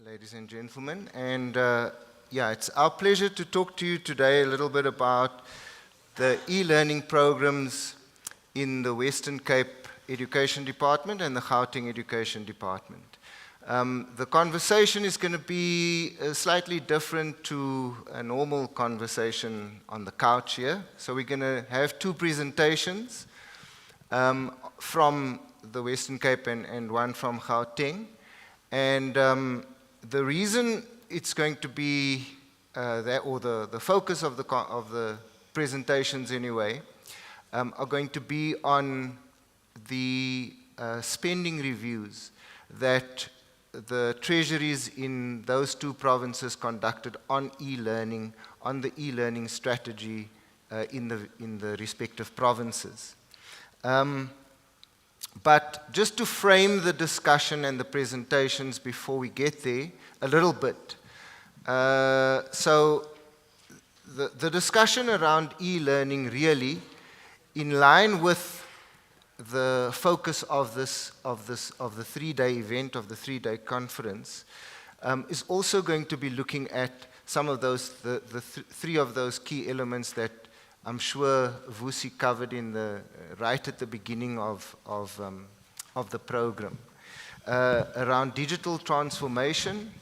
ladies and gentlemen. And it's our pleasure to talk to you today a little bit about the e-learning programs in the Western Cape Education Department and the Gauteng Education Department. The conversation is going to be slightly different to a normal conversation on the couch here. So we're going to have two presentations from the Western Cape and one from Gauteng. And the reason it's going to be the focus of the presentations anyway, are going to be on the spending reviews that the treasuries in those two provinces conducted on e-learning, on the e-learning strategy in the respective provinces. But just to frame the discussion and the presentations before we get there a little bit. So the discussion around e-learning really, in line with the focus of the 3-day event, of the 3-day conference, is also going to be looking at some of those, three of those key elements that I'm sure Vusi covered right at the beginning of the program. Around digital transformation,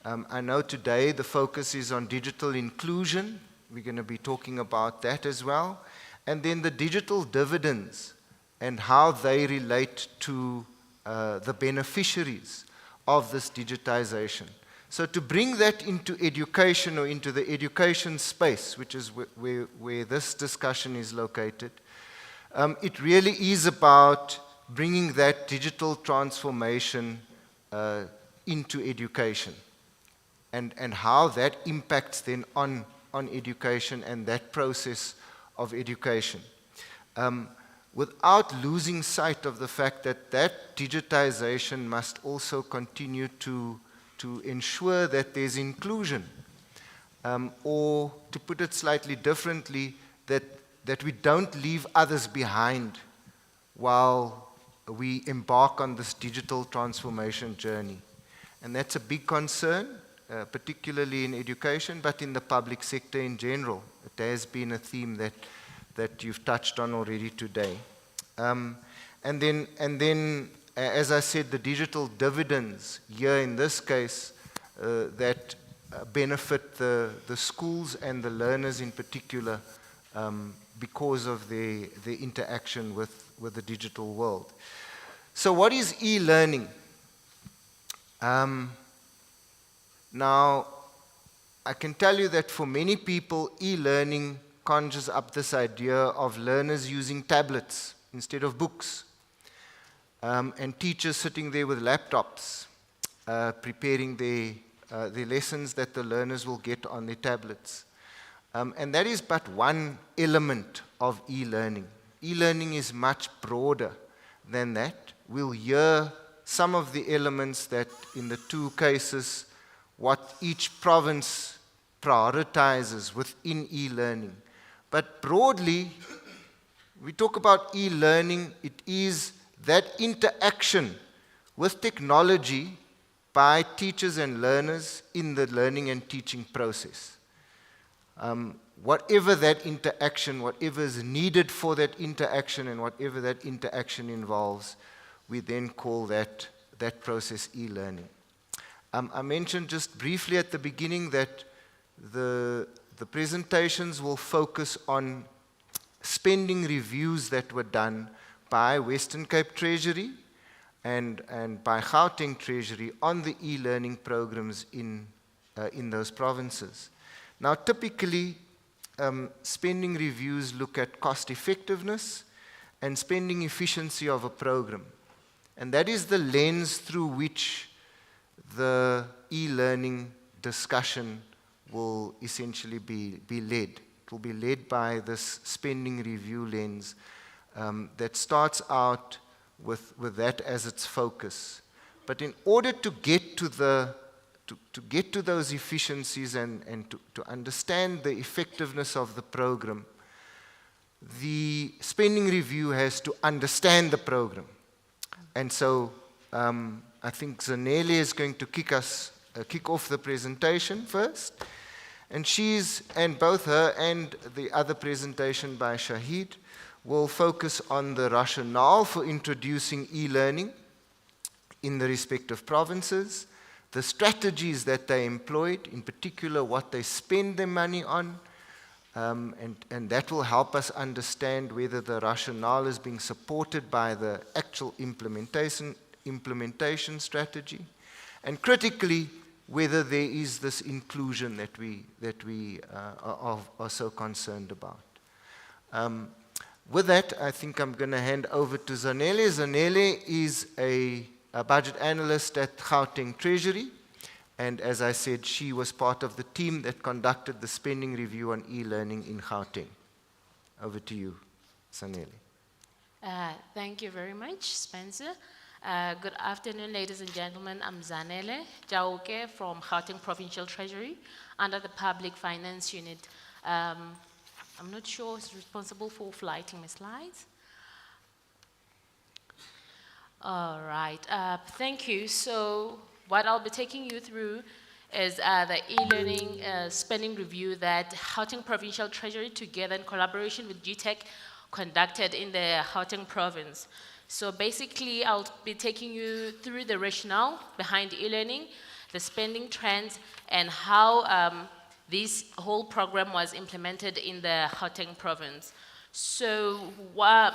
I know today the focus is on digital inclusion. We're going to be talking about that as well. And then the digital dividends and how they relate to the beneficiaries of this digitization. So to bring that into education or into the education space, which is where this discussion is located, it really is about bringing that digital transformation into education and how that impacts then on education and that process of education. Without losing sight of the fact that digitization must also continue to ensure that there's inclusion, or to put it slightly differently, that we don't leave others behind while we embark on this digital transformation journey. And that's a big concern, particularly in education, but in the public sector in general. It has been a theme that you've touched on already today. And then, as I said, the digital dividends here in this case that benefit the schools and the learners in particular because of the interaction with the digital world. So what is e-learning? Now, I can tell you that for many people, e-learning conjures up this idea of learners using tablets instead of books. And teachers sitting there with laptops, preparing their lessons that the learners will get on their tablets. And that is but one element of e-learning. E-learning is much broader than that. We'll hear some of the elements that in the two cases, what each province prioritizes within e-learning. But broadly, we talk about e-learning, it is that interaction with technology by teachers and learners in the learning and teaching process. Whatever that interaction, whatever is needed for that interaction and whatever that interaction involves, we then call that process e-learning. I mentioned just briefly at the beginning that the presentations will focus on spending reviews that were done by Western Cape Treasury and by Gauteng Treasury on the e-learning programs in those provinces. Now, typically, spending reviews look at cost effectiveness and spending efficiency of a program. And that is the lens through which the e-learning discussion will essentially be led. It will be led by this spending review lens that starts out with that as its focus. But in order to get to those efficiencies and to understand the effectiveness of the program, the spending review has to understand the program. And so I think Zanele is going to kick us kick off the presentation first. And both her and the other presentation by Shaheed will focus on the rationale for introducing e-learning in the respective provinces, the strategies that they employed, in particular what they spend their money on, and that will help us understand whether the rationale is being supported by the actual implementation strategy, and critically, whether there is this inclusion that we are so concerned about. With that, I think I'm going to hand over to Zanele. Zanele is a budget analyst at Gauteng Treasury, and as I said, she was part of the team that conducted the spending review on e-learning in Gauteng. Over to you, Zanele. Thank you very much, Spencer. Good afternoon, ladies and gentlemen. I'm Zanele Chauke from Gauteng Provincial Treasury under the Public Finance Unit. I'm not sure who's responsible for flighting my slides. All right, thank you. So what I'll be taking you through is the e-learning spending review that Gauteng Provincial Treasury, together in collaboration with GTech, conducted in the Gauteng province. So basically, I'll be taking you through the rationale behind e-learning, the spending trends, and how this whole program was implemented in the Gauteng province. So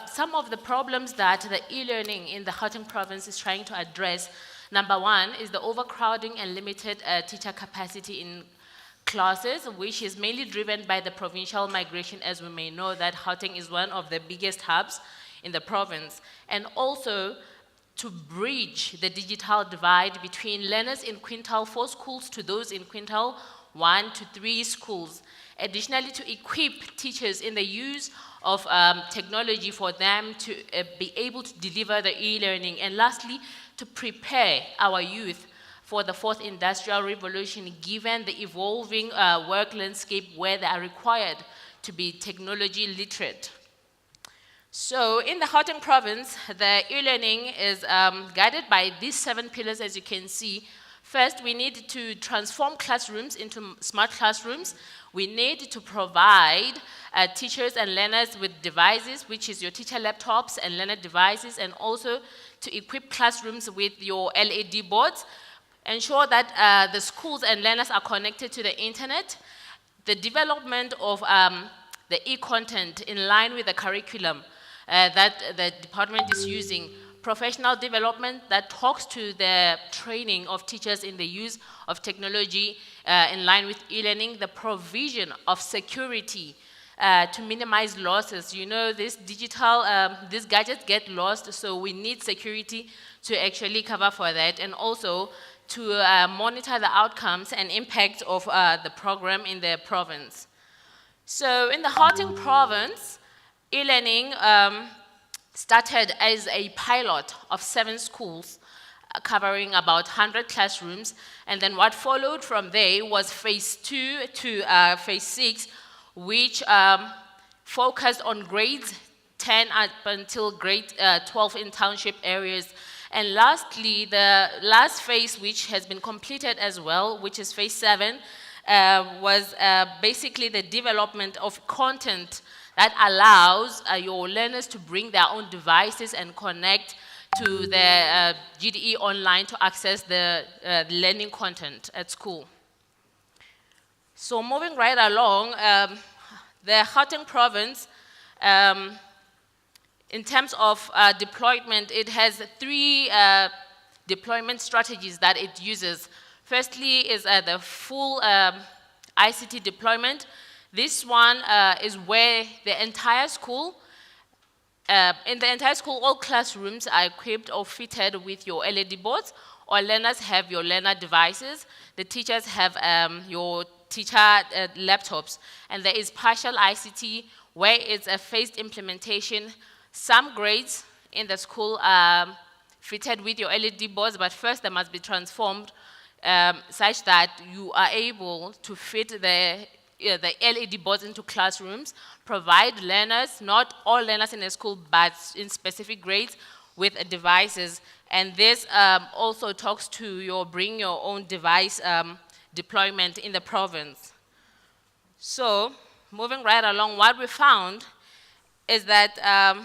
some of the problems that the e-learning in the Gauteng province is trying to address, number one, is the overcrowding and limited teacher capacity in classes, which is mainly driven by the provincial migration, as we may know that Gauteng is one of the biggest hubs in the province, and also to bridge the digital divide between learners in quintile 4 schools to those in quintile 1 to 3 schools. Additionally, to equip teachers in the use of technology for them to be able to deliver the e-learning. And lastly, to prepare our youth for the 4th industrial revolution, given the evolving work landscape where they are required to be technology literate. So in the Gauteng province, the e-learning is guided by these 7 pillars, as you can see. First, we need to transform classrooms into smart classrooms. We need to provide teachers and learners with devices, which is your teacher laptops and learner devices, and also to equip classrooms with your LED boards. Ensure that the schools and learners are connected to the internet. The development of the e-content in line with the curriculum that the department is using. Professional development that talks to the training of teachers in the use of technology in line with e-learning. The provision of security to minimize losses. You know, this digital, these gadgets get lost, so we need security to actually cover for that, and also to monitor the outcomes and impact of the program in the province. So in the Gauteng province, e-learning started as a pilot of 7 schools covering about 100 classrooms, and then what followed from there was phase 2 to phase 6, which focused on grades 10 up until grade 12 in township areas. And lastly, the last phase, which has been completed as well, which is phase 7, was basically the development of content that allows your learners to bring their own devices and connect to the GDE online to access the learning content at school. So moving right along, the Gauteng province, in terms of deployment, it has 3 deployment strategies that it uses. Firstly is the full ICT deployment. This one is where the entire school, in the entire school, all classrooms are equipped or fitted with your LED boards. All learners have your learner devices. The teachers have your teacher laptops. And there is partial ICT where it's a phased implementation. Some grades in the school are fitted with your LED boards, but first they must be transformed such that you are able to fit the LED boards into classrooms, provide learners, not all learners in a school, but in specific grades, with devices. And this also talks to your bring your own device deployment in the province. So, moving right along, what we found is that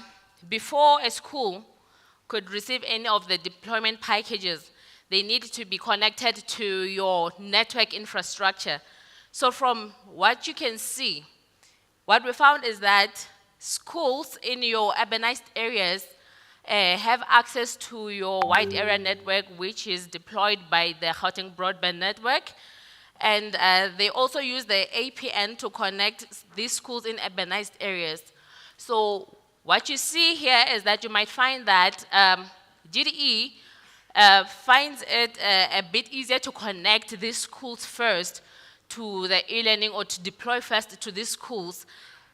before a school could receive any of the deployment packages, they need to be connected to your network infrastructure. So from what you can see, what we found is that schools in your urbanized areas have access to your wide area network, which is deployed by the Gauteng broadband network. And they also use the APN to connect these schools in urbanized areas. So what you see here is that you might find that GDE finds it a bit easier to connect these schools first to the e-learning or to deploy first to these schools.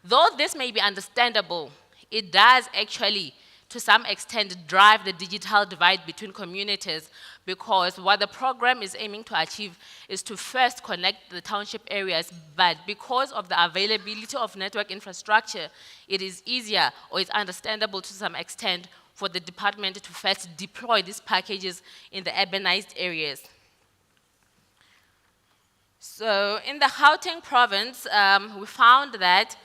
Though this may be understandable, it does actually, to some extent, drive the digital divide between communities, because what the program is aiming to achieve is to first connect the township areas, but because of the availability of network infrastructure, it is easier, or it's understandable to some extent, for the department to first deploy these packages in the urbanized areas. So in the Gauteng province, we found that,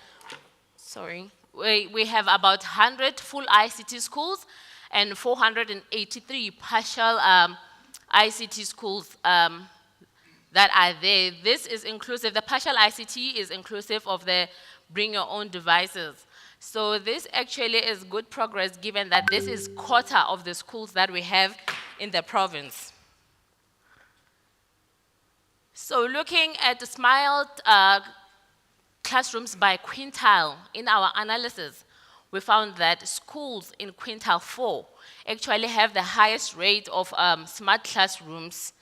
we have about 100 full ICT schools and 483 partial ICT schools that are there. This is inclusive, the partial ICT is inclusive of the bring your own devices. So this actually is good progress, given that this is quarter of the schools that we have in the province. So looking at the smiled classrooms by quintile, in our analysis, we found that schools in quintile 4 actually have the highest rate of smart classrooms.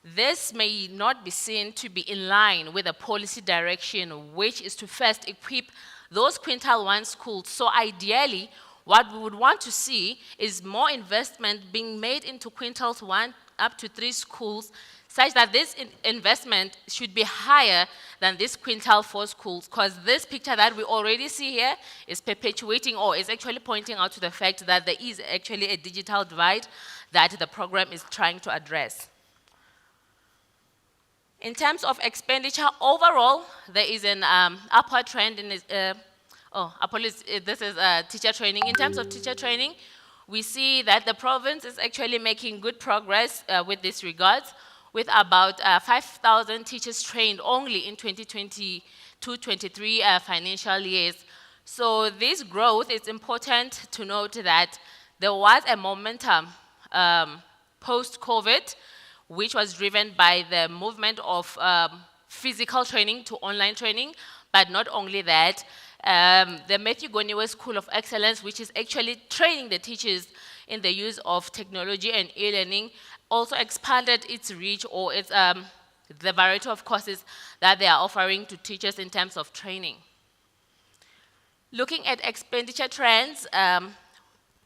This may not be seen to be in line with the policy direction, which is to first equip those quintile 1 schools. So ideally, what we would want to see is more investment being made into quintiles 1 up to 3 schools, such that this investment should be higher than this quintile 4 schools, because this picture that we already see here is perpetuating, or is actually pointing out to the fact that there is actually a digital divide that the program is trying to address. In terms of expenditure overall, there is an upward trend in this, this is teacher training. In terms of teacher training, we see that the province is actually making good progress with this regards, with about 5,000 teachers trained only in 2022-23 financial years. So this growth, it's important to note that there was a momentum post-COVID, which was driven by the movement of physical training to online training, but not only that, the Matthew Goniwe School of Excellence, which is actually training the teachers in the use of technology and e-learning, also expanded its reach, or its, the variety of courses that they are offering to teachers in terms of training. Looking at expenditure trends,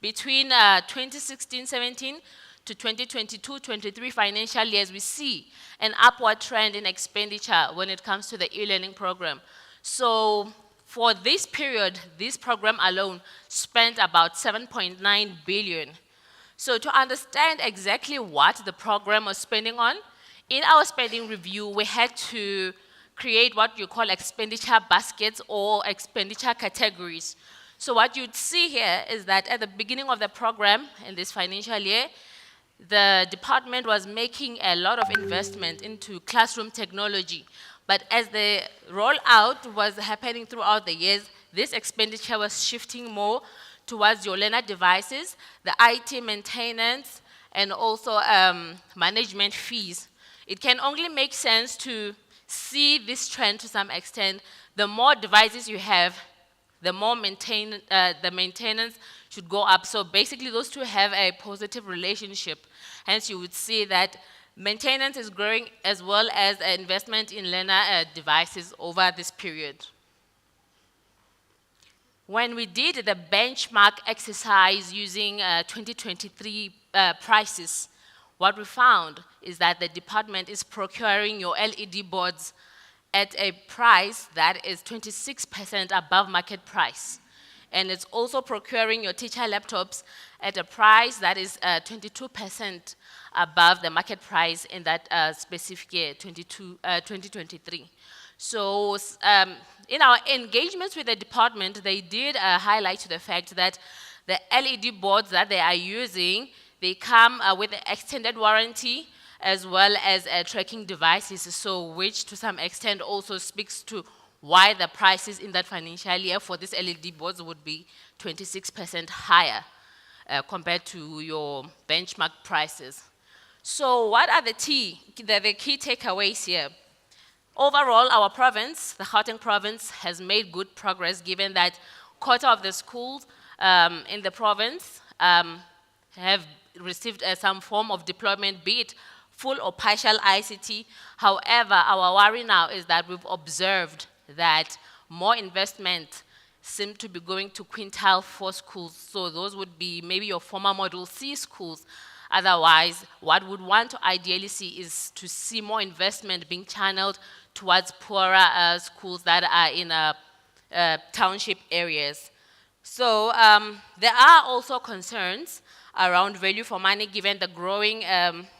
between 2016-17 to 2022-23 financial years, we see an upward trend in expenditure when it comes to the e-learning program. So for this period, this program alone spent about 7.9 billion. So to understand exactly what the program was spending on, in our spending review, we had to create what you call expenditure baskets or expenditure categories. So what you'd see here is that at the beginning of the program in this financial year, the department was making a lot of investment into classroom technology. But as the rollout was happening throughout the years, this expenditure was shifting more towards your learner devices, the IT maintenance, and also management fees. It can only make sense to see this trend to some extent. The more devices you have, the more the maintenance should go up. So basically, those two have a positive relationship. Hence, you would see that maintenance is growing as well as investment in learner devices over this period. When we did the benchmark exercise using 2023 prices, what we found is that the department is procuring your LED boards at a price that is 26% above market price. And it's also procuring your teacher laptops at a price that is 22% above the market price in that specific year, 2023. So in our engagements with the department, they did highlight the fact that the LED boards that they are using, they come with an extended warranty as well as tracking devices, so which to some extent also speaks to why the prices in that financial year for these LED boards would be 26% higher compared to your benchmark prices. So what are the key takeaways here? Overall, our province, the Gauteng province, has made good progress given that quarter of the schools in the province have received some form of deployment, be it full or partial ICT. However, our worry now is that we've observed that more investment seem to be going to quintile 4 schools. So those would be maybe your former Model C schools. Otherwise, what we'd want to ideally see is to see more investment being channeled towards poorer schools that are in township areas. So there are also concerns around value for money given the growing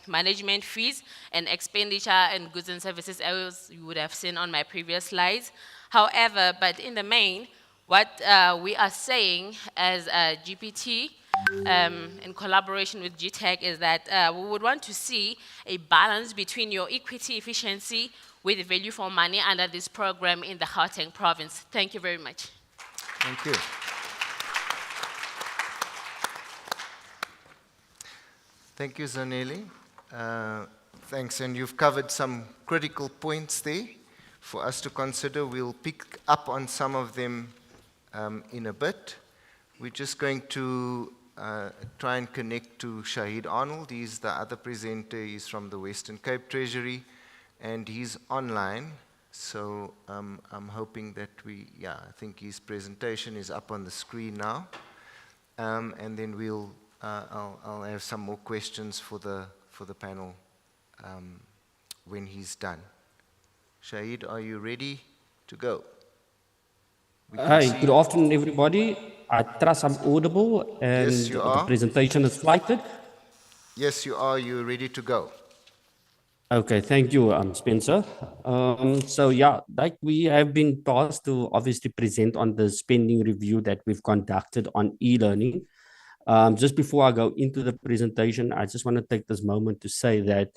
management fees and expenditure and goods and services, as you would have seen on my previous slides. However, but in the main, what we are saying as GPT in collaboration with GTech is that we would want to see a balance between your equity efficiency with value for money under this program in the Gauteng province. Thank you very much. Thank you. Thank you, Zanele. Thanks, and you've covered some critical points there for us to consider. We'll pick up on some of them in a bit. We're just going to try and connect to Shaheed Arnold. He's the other presenter. He's from the Western Cape Treasury, and he's online. So I'm hoping that I think his presentation is up on the screen now. And then I'll have some more questions for the panel when he's done. Shaheed, are you ready to go? Hi, good afternoon, everybody. I trust I'm audible and Yes, you the are. presentation is flighted. Yes, you are. You're ready to go. Okay, thank you, Spencer. So yeah, like we have been tasked to obviously present on the spending review that we've conducted on e-learning. Just before I go into the presentation, I just want to take this moment to say that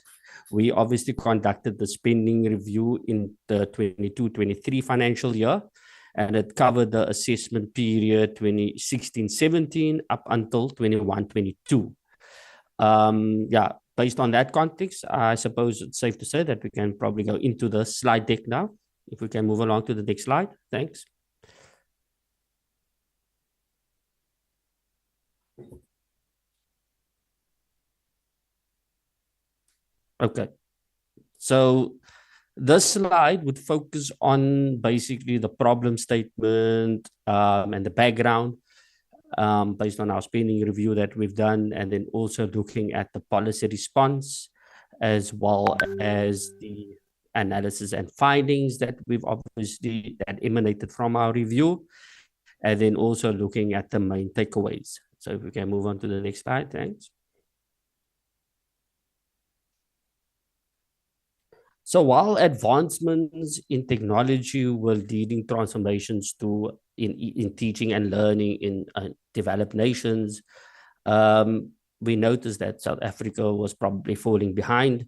we obviously conducted the spending review in the 22-23 financial year, and it covered the assessment period 2016-17 up until 21-22. Based on that context, I suppose it's safe to say that we can probably go into the slide deck now. If we can move along to the next slide, thanks. Okay, so this slide would focus on basically the problem statement and the background based on our spending review that we've done, and then also looking at the policy response as well as the analysis and findings that we've obviously that emanated from our review, and then also looking at the main takeaways. So if we can move on to the next slide, thanks. So while advancements in technology were leading transformations in teaching and learning in developed nations, we noticed that South Africa was probably falling behind.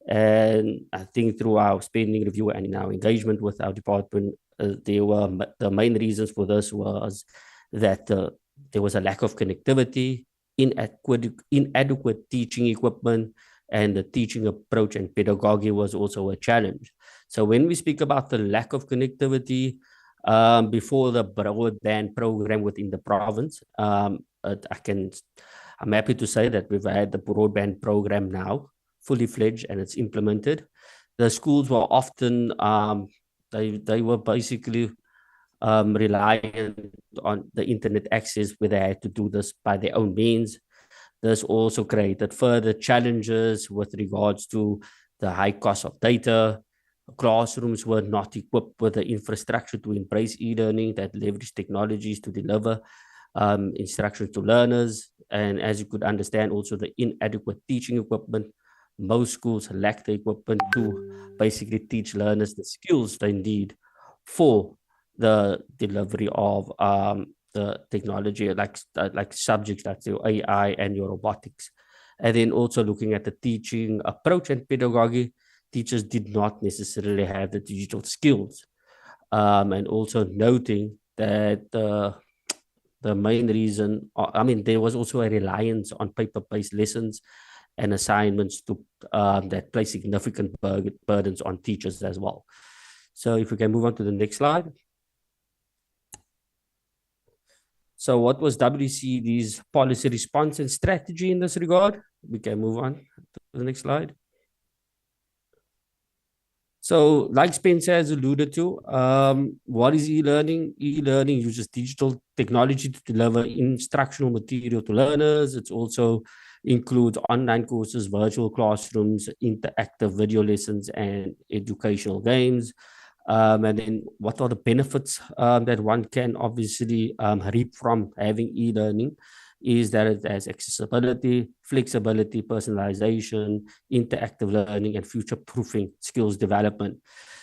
And I think through our spending review and in our engagement with our department, the main reasons for this was that there was a lack of connectivity, inadequate teaching equipment, and the teaching approach and pedagogy was also a challenge. So when we speak about the lack of connectivity, before the broadband program within the province, I'm happy to say that we've had the broadband program now fully fledged and it's implemented. The schools were often, they were basically reliant on the internet access where they had to do this by their own means. This also created further challenges with regards to the high cost of data. Classrooms were not equipped with the infrastructure to embrace e-learning that leverage technologies to deliver instruction to learners. and as you could understand, also the inadequate teaching equipment. Most schools lack the equipment to basically teach learners the skills they need for the delivery of the technology, like subjects like your AI and your robotics. And then also looking at the teaching approach and pedagogy, teachers did not necessarily have the digital skills. And also noting that the main reason, I mean, there was also a reliance on paper-based lessons and assignments that place significant burdens on teachers as well. So if we can move on to the next slide. So what was WCD's policy response and strategy in this regard? We can move on to the next slide. So like Spencer has alluded to, what is e-learning? E-learning uses digital technology to deliver instructional material to learners. It also includes online courses, virtual classrooms, interactive video lessons, and educational games. And then what are the benefits that one can obviously reap from having e-learning is that it has accessibility, flexibility, personalization, interactive learning, and future-proofing skills development.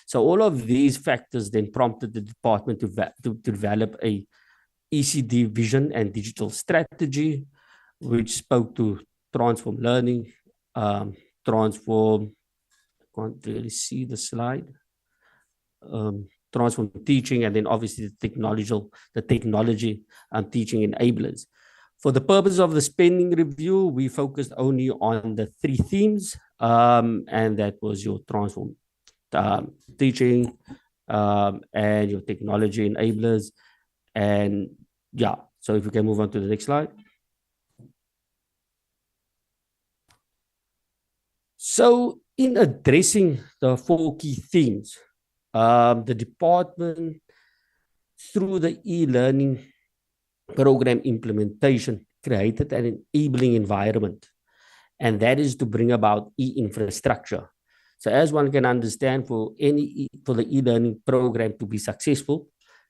So all of these factors then prompted the department to develop a ECD vision and digital strategy, which spoke to transform learning, transform, I can't really see the slide, transform teaching, and then obviously the technology and teaching enablers. For the purpose of the spending review, we focused only on the 3 themes, and that was your transform teaching and your technology enablers. And yeah, so if we can move on to the next slide. So in addressing the 4 key themes, the department, through the e-learning program implementation, created an enabling environment, and that is to bring about e-infrastructure. So as one can understand, for the e-learning program to be successful,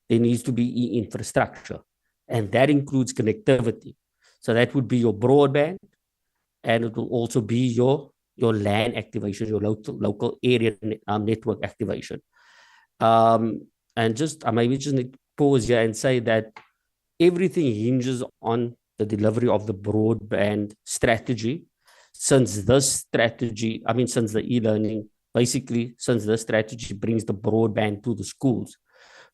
there needs to be e-infrastructure, and that includes connectivity. So that would be your broadband, and it will also be your LAN activation, your local area network activation. And just maybe just need to pause here and say that everything hinges on the delivery of the broadband strategy. Since this strategy, since the e-learning, basically, since this strategy brings the broadband to the schools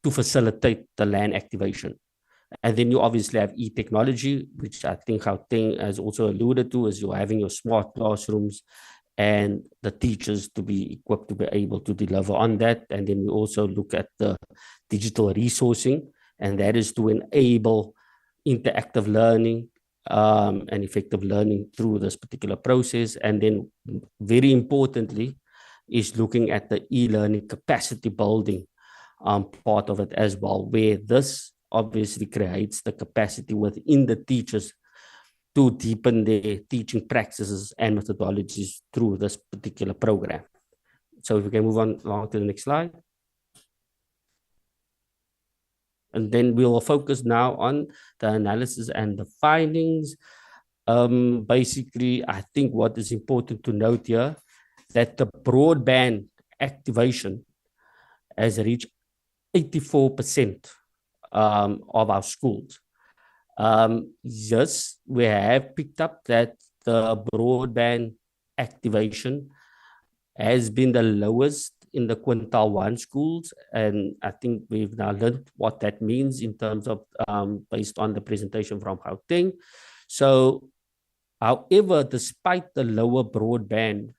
to facilitate the LAN activation. And then you obviously have e-technology, which I think Gauteng has also alluded to, is you're having your smart classrooms and the teachers to be equipped to be able to deliver on that. And then we also look at the digital resourcing, and that is to enable interactive learning and effective learning through this particular process. And then very importantly is looking at the e-learning capacity building part of it as well, where this obviously creates the capacity within the teachers to deepen their teaching practices and methodologies through this particular program. So if we can move on along to the next slide. And then we will focus now on the analysis and the findings. Basically, I think what is important to note here, that the broadband activation has reached 84% of our schools. Yes, we have picked up that the broadband activation has been the lowest in the quintile 1 schools, and I think we've now learned what that means in terms of based on the presentation from Gauteng. So, however, despite the lower broadband,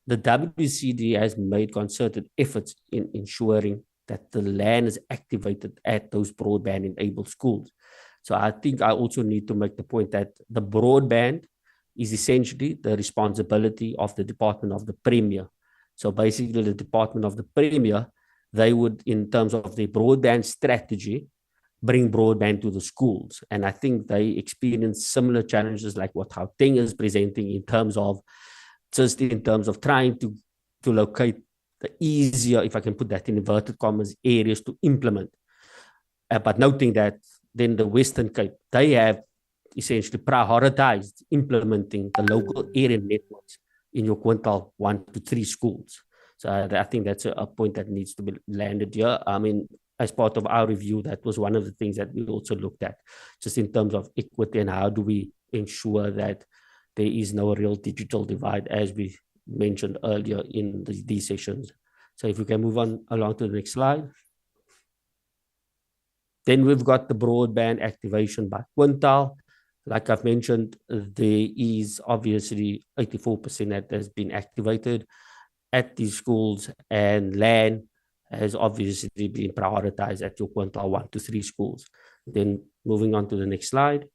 the WCD has made concerted efforts in ensuring that the LAN is activated at those broadband-enabled schools. So I think I also need to make the point that the broadband is essentially the responsibility of the Department of the Premier. So basically the Department of the Premier, they would, in terms of the broadband strategy, bring broadband to the schools. And I think they experience similar challenges like what Gauteng is presenting in terms of trying to locate the easier, if I can put that in inverted commas, areas to implement. But noting that then the Western Cape, they have essentially prioritized implementing the local area networks in your quintile 1 to 3 schools. So I think that's a point that needs to be landed here. I mean, as part of our review, that was one of the things that we also looked at, just in terms of equity and how do we ensure that there is no real digital divide, as we mentioned earlier in these sessions. So if we can move on along to the next slide. Then we've got the broadband activation by quintile. Like I've mentioned, there is obviously 84% that has been activated at these schools, and LAN has obviously been prioritized at your quintile 1 to 3 schools. Then moving on to the next slide.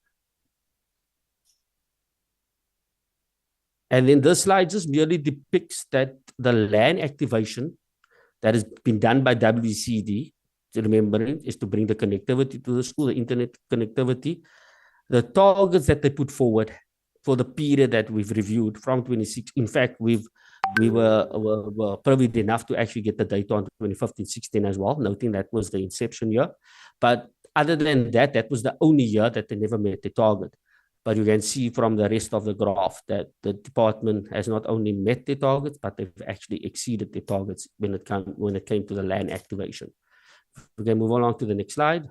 And then this slide just merely depicts that the LAN activation that has been done by WCD, remembering, is to bring the connectivity to the school, the internet connectivity. The targets that they put forward for the period that we've reviewed from 26, in fact, we were privileged enough to actually get the data on 2015-16 as well, noting that was the inception year. But other than that, that was the only year that they never met the target. But you can see from the rest of the graph that the department has not only met their targets, but they've actually exceeded their targets when it came to the LAN activation. We can move along to the next slide.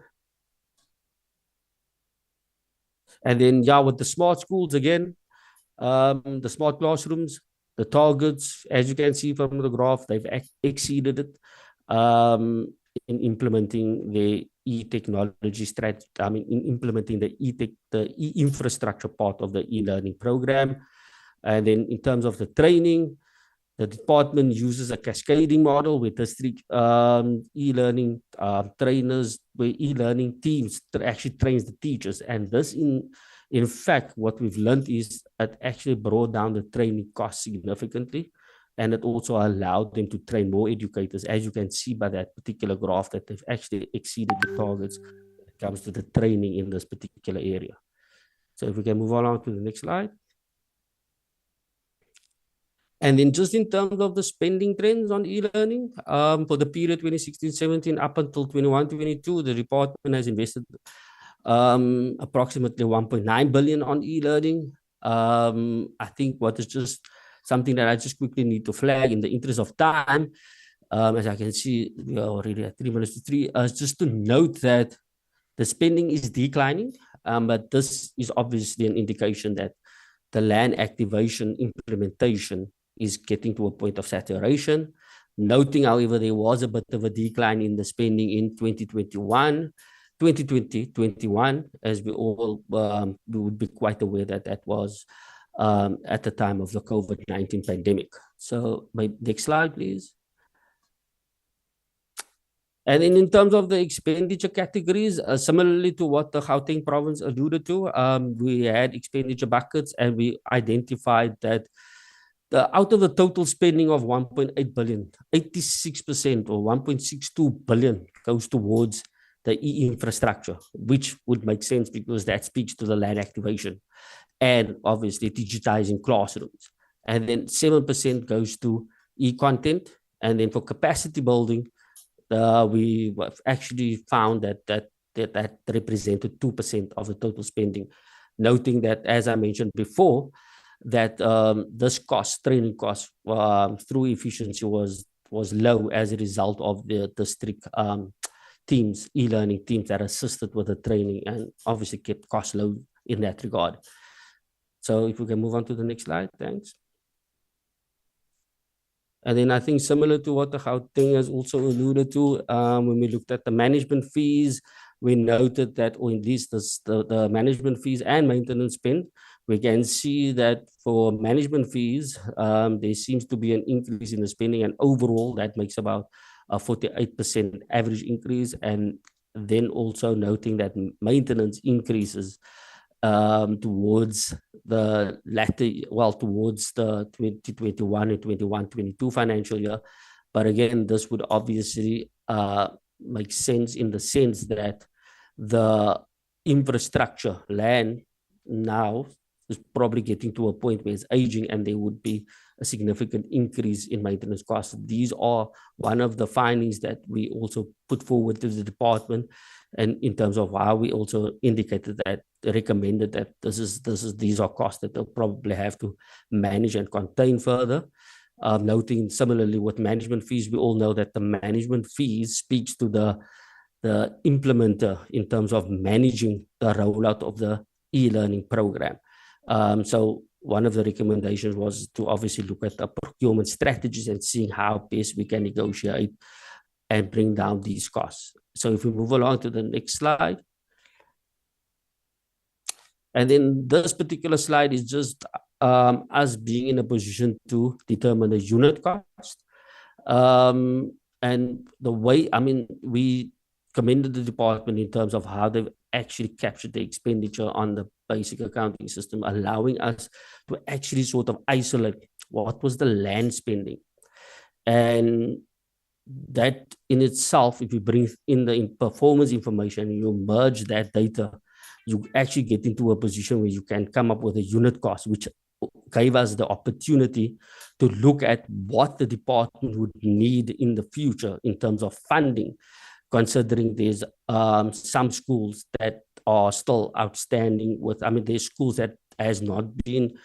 And then, yeah, with the smart schools again, the smart classrooms, the targets, as you can see from the graph, they've exceeded it in implementing the e-technology strategy. I mean, in implementing the e-infrastructure part of the e-learning program. And then in terms of the training, the department uses a cascading model with district e-learning trainers, where e-learning teams actually trains the teachers. And this, in fact, what we've learned is it actually brought down the training costs significantly. And it also allowed them to train more educators, as you can see by that particular graph, that they've actually exceeded the targets when it comes to the training in this particular area. So if we can move along to the next slide. And then just in terms of the spending trends on e-learning, for the period 2016-17 up until 21-22, the department has invested approximately 1.9 billion on e-learning. I think what is just something that I just quickly need to flag in the interest of time, as I can see, we are already at 3 minutes to 3, just to note that the spending is declining, but this is obviously an indication that the LAN activation implementation is getting to a point of saturation. Noting, however, there was a bit of a decline in the spending in 2020, 21, as we all we would be quite aware that that was at the time of the COVID-19 pandemic. So my next slide, please. And then in terms of the expenditure categories, similarly to what the Gauteng province alluded to, we had expenditure buckets, and we identified that out of the total spending of 1.8 billion, 86% or 1.62 billion goes towards the e-infrastructure, which would make sense because that speaks to the LAN activation and obviously digitizing classrooms. And then 7% goes to e-content. And then for capacity building, we actually found that represented 2% of the total spending, noting that, as I mentioned before, that this training cost through efficiency was low as a result of the district teams, e-learning teams that assisted with the training and obviously kept costs low in that regard. So if we can move on to the next slide, thanks. And then I think similar to what the Gauteng has also alluded to, when we looked at the management fees, we noted that, or at least the management fees and maintenance spend, we can see that for management fees, there seems to be an increase in the spending, and overall that makes about a 48% average increase. And then also noting that maintenance increases towards the latter, well, towards the 2021 and 21-22 financial year. But again, this would obviously make sense in the sense that the infrastructure, LAN, now is probably getting to a point where it's aging and there would be a significant increase in maintenance costs. These are one of the findings that we also put forward to the department, and in terms of how we also indicated that, recommended that these are costs that they'll probably have to manage and contain further. Noting similarly with management fees, we all know that the management fees speaks to the implementer in terms of managing the rollout of the e-learning program. So one of the recommendations was to obviously look at the procurement strategies and seeing how best we can negotiate and bring down these costs. So if we move along to the next slide. And then this particular slide is just us being in a position to determine the unit cost. And the way, I mean, we commended the department in terms of how they've actually captured the expenditure on the basic accounting system, allowing us to actually sort of isolate what was the land spending. And that in itself, if you bring in the performance information, you merge that data, you actually get into a position where you can come up with a unit cost, which gave us the opportunity to look at what the department would need in the future in terms of funding, considering there's some schools that are still outstanding with, I mean, there's schools that has not been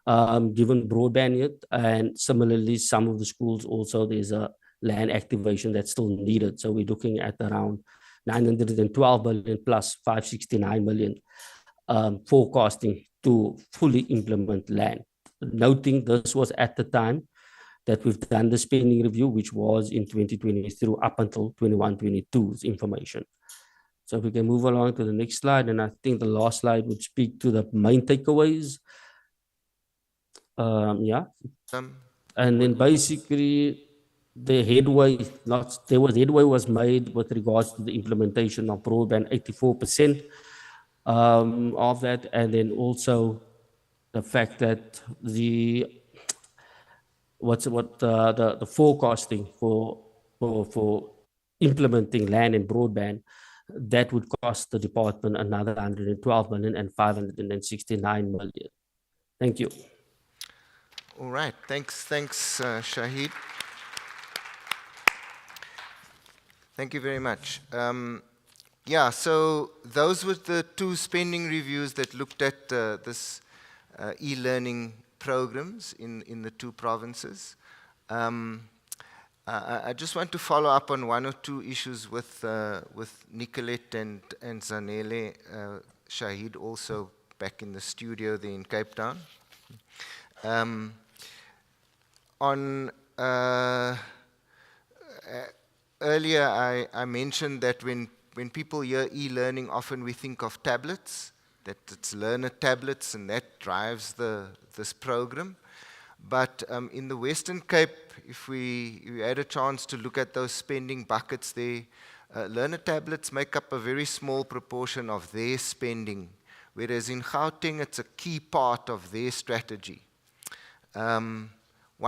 given broadband yet. And similarly, some of the schools also, there's a land activation that's still needed. So we're looking at around 912 million plus 569 million forecasting to fully implement land. Noting this was at the time that we've done the spending review, which was in 2020 through up until 21-22's information. So if we can move along to the next slide, and I think the last slide would speak to the main takeaways. Yeah. And then basically the headway, headway was made with regards to the implementation of broadband, 84% of that. And then also the fact that the forecasting for implementing land and broadband, that would cost the department another 112 million and 569 million. Thank you. All right, thanks, Shaheed. Thank you very much. Yeah, so those were the two spending reviews that looked at this e-learning programs in the two provinces. I just want to follow up on one or two issues with Nicolette and Zanele, Shaheed also back in the studio there in Cape Town. Earlier I mentioned that when people hear e-learning, often we think of tablets, that it's learner tablets, and that drives this program. But in the Western Cape, if we had a chance to look at those spending buckets there, learner tablets make up a very small proportion of their spending, whereas in Gauteng, it's a key part of their strategy. One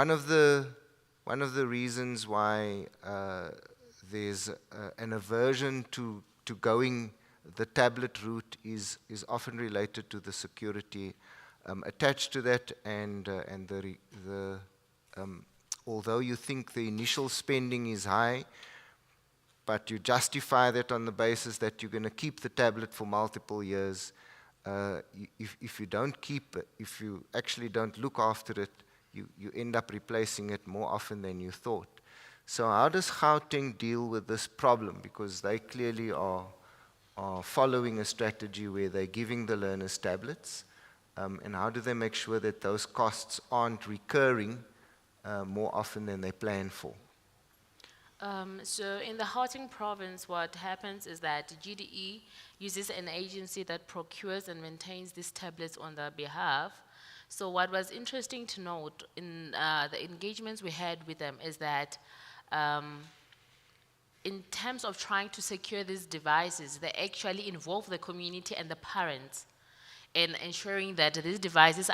of the reasons why there's an aversion to going the tablet route is often related to the security attached to that, and although you think the initial spending is high, but you justify that on the basis that you're going to keep the tablet for multiple years. If you don't keep it, if you actually don't look after it, you end up replacing it more often than you thought. So how does Gauteng deal with this problem? Because they clearly are following a strategy where they're giving the learners tablets, and how do they make sure that those costs aren't recurring more often than they plan for? So in the Gauteng province, what happens is that GDE uses an agency that procures and maintains these tablets on their behalf. So what was interesting to note in the engagements we had with them is that in terms of trying to secure these devices, they actually involve the community and the parents in ensuring that these devices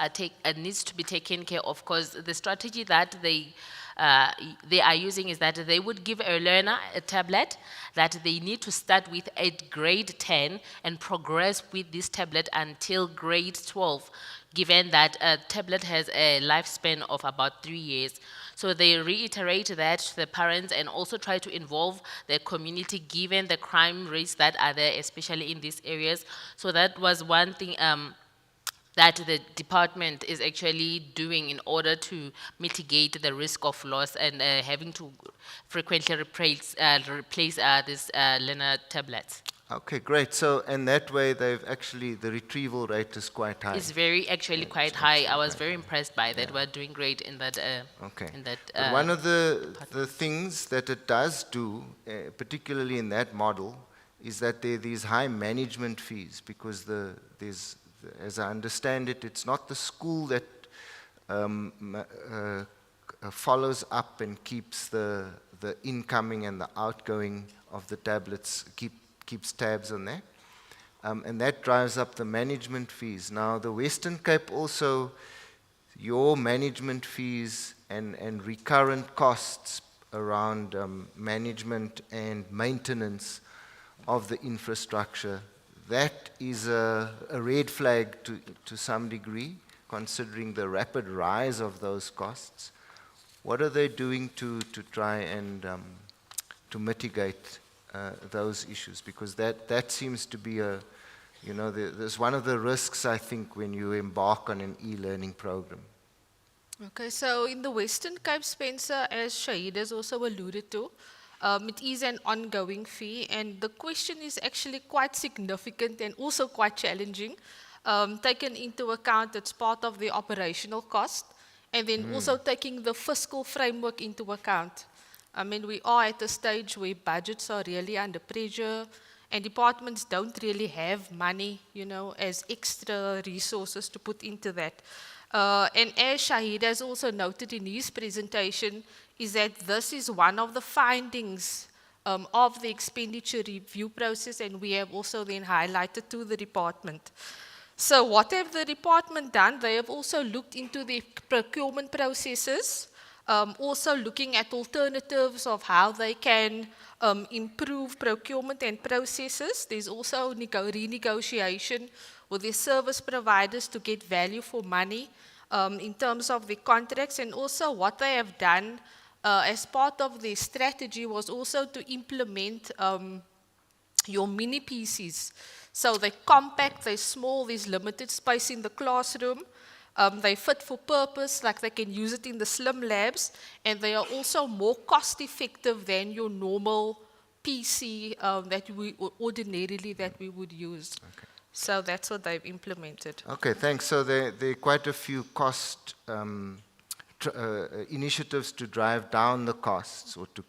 needs to be taken care of, because the strategy that they are using is that they would give a learner a tablet that they need to start with at grade 10 and progress with this tablet until grade 12 given that a tablet has a lifespan of about 3 years. So they reiterate that to the parents and also try to involve the community given the crime rates that are there, especially in these areas. So that was one thing that the department is actually doing in order to mitigate the risk of loss and having to frequently replace these learner tablets. Okay, great. So, and that way they've actually, the retrieval rate is quite high. It's very actually quite high. I was very impressed by that. We're doing great in that. Okay. In that. But one of the things that it does do, particularly in that model, is that there are these high management fees because as I understand it, it's not the school that follows up and keeps the incoming and the outgoing of the tablets, keeps tabs on that. And that drives up the management fees. Now, the Western Cape also, your management fees and recurrent costs around management and maintenance of the infrastructure, that is a red flag to some degree, considering the rapid rise of those costs. What are they doing to try and to mitigate those issues? Because that seems to be there's one of the risks, I think, when you embark on an e-learning program. Okay, so in the Western Cape, Spencer, as Shaheed has also alluded to, it is an ongoing fee, and the question is actually quite significant and also quite challenging, taken into account it's part of the operational cost, and then also taking the fiscal framework into account. I mean, we are at a stage where budgets are really under pressure, and departments don't really have money, as extra resources to put into that. And as Shaheed has also noted in his presentation, is that this is one of the findings of the expenditure review process, and we have also then highlighted to the department. So what have the department done? They have also looked into the procurement processes, also looking at alternatives of how they can improve procurement and processes. There's also renegotiation with the service providers to get value for money in terms of the contracts, and also what they have done as part of the strategy was also to implement your mini PCs. So they're compact, they're small, there's limited space in the classroom. They fit for purpose, like they can use it in the slim labs, and they are also more cost effective than your normal PC that we would use. Okay. So that's what they've implemented. Okay, thanks. So there are quite a few cost initiatives to drive down the costs or to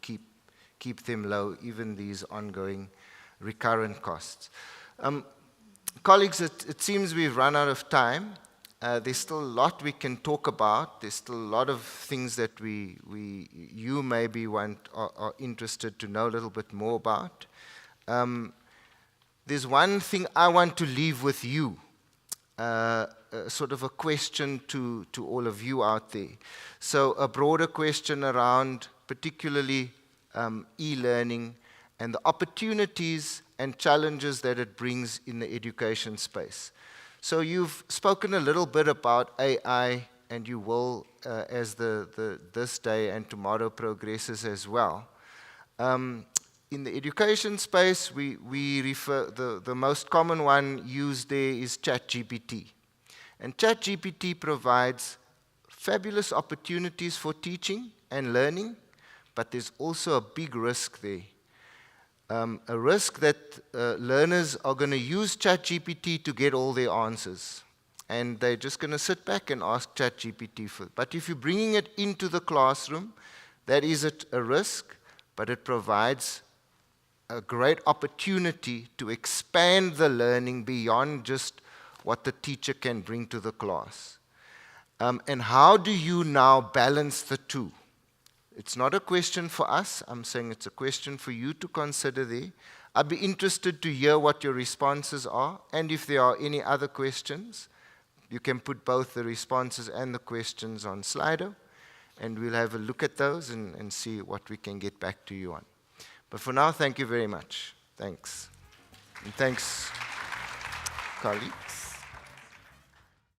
keep them low, even these ongoing recurrent costs. Colleagues, it seems we've run out of time. There's still a lot we can talk about. There's still a lot of things that you maybe are interested to know a little bit more about. There's one thing I want to leave with you, sort of a question to all of you out there. So a broader question around particularly e-learning and the opportunities and challenges that it brings in the education space. So you've spoken a little bit about AI, and you will as this day and tomorrow progresses as well. In the education space, we refer, the most common one used there is ChatGPT. And ChatGPT provides fabulous opportunities for teaching and learning, but there's also a big risk there. A risk that learners are going to use ChatGPT to get all their answers. And they're just going to sit back and ask ChatGPT for it. But if you're bringing it into the classroom, that is a risk, but it provides a great opportunity to expand the learning beyond just what the teacher can bring to the class. And how do you now balance the two? It's not a question for us. I'm saying it's a question for you to consider there. I'd be interested to hear what your responses are, and if there are any other questions, you can put both the responses and the questions on Slido, and we'll have a look at those and see what we can get back to you on. But for now, thank you very much. Thanks. And thanks, colleagues.